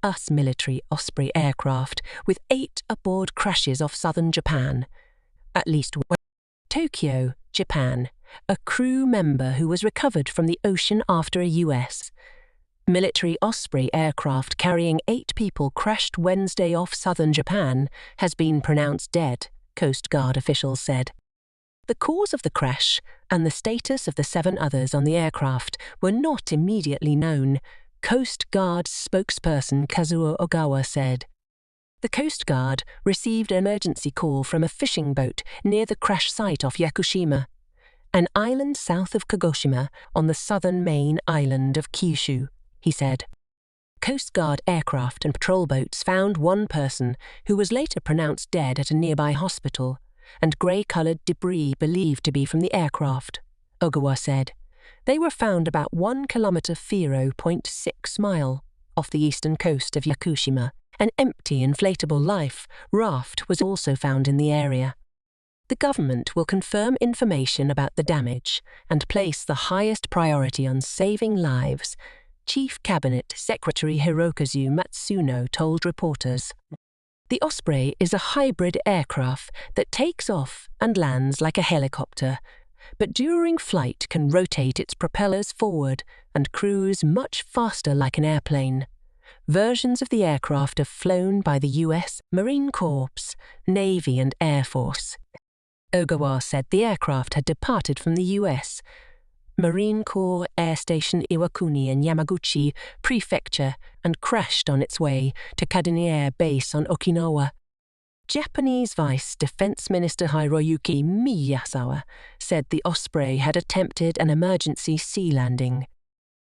US military Osprey aircraft with 8 aboard crashes off southern Japan. At least one. Tokyo, Japan. A crew member who was recovered from the ocean after a US military Osprey aircraft carrying 8 people crashed Wednesday off southern Japan has been pronounced dead, Coast Guard officials said. The cause of the crash and the status of the 7 others on the aircraft were not immediately known, Coast Guard spokesperson Kazuo Ogawa said. The Coast Guard received an emergency call from a fishing boat near the crash site off Yakushima, an island south of Kagoshima on the southern main island of Kyushu, he said. Coast Guard aircraft and patrol boats found one person who was later pronounced dead at a nearby hospital, and grey-coloured debris believed to be from the aircraft, Ogawa said. They were found about 1 kilometre 0.6 mile off the eastern coast of Yakushima. An empty inflatable life raft was also found in the area. The government will confirm information about the damage and place the highest priority on saving lives, Chief Cabinet Secretary Hirokazu Matsuno told reporters. The Osprey is a hybrid aircraft that takes off and lands like a helicopter, but during flight can rotate its propellers forward and cruise much faster like an airplane. Versions of the aircraft are flown by the US Marine Corps, Navy and Air Force. Ogawa said the aircraft had departed from the US Marine Corps Air Station Iwakuni in Yamaguchi Prefecture and crashed on its way to Kadena Air Base on Okinawa. Japanese Vice Defense Minister Hiroyuki Miyazawa said the Osprey had attempted an emergency sea landing.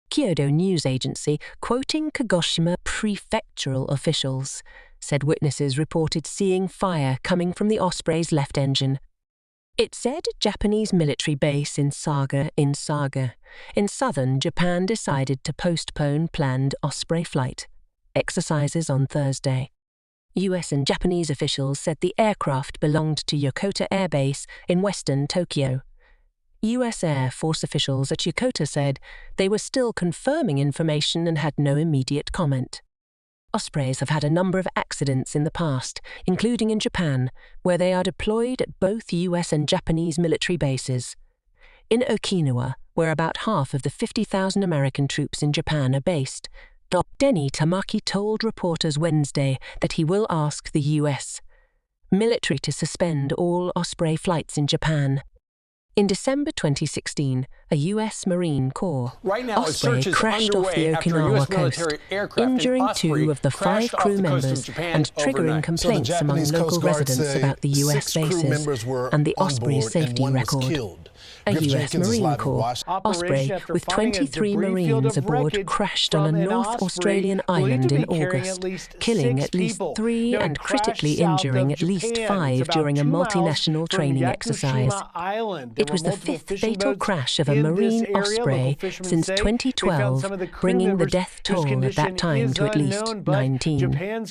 Kyodo News Agency, quoting Kagoshima prefectural officials, said witnesses reported seeing fire coming from the Osprey's left engine. It said a Japanese military base in Saga in southern Japan decided to postpone planned Osprey flight exercises on Thursday. US and Japanese officials said the aircraft belonged to Yokota Air Base in western Tokyo. US Air Force officials at Yokota said they were still confirming information and had no immediate comment. Ospreys have had a number of accidents in the past, including in Japan, where they are deployed at both US and Japanese military bases. In Okinawa, where about half of the 50,000 American troops in Japan are based, Denny Tamaki told reporters Wednesday that he will ask the US military to suspend all Osprey flights in Japan. In December 2016, a U.S. Marine Corps Osprey crashed off the Okinawa coast, injuring 2 of the 5 crew members and triggering complaints among local residents about the U.S. bases and the Osprey's safety record. A U.S. Marine Corps Osprey with 23 Marines aboard crashed on a North Australian island in August, killing at least 3 and critically injuring at least 5 during a multinational training exercise. It was the 5th fatal crash of a Marine Osprey since 2012, bringing the death toll at that time to at least 19.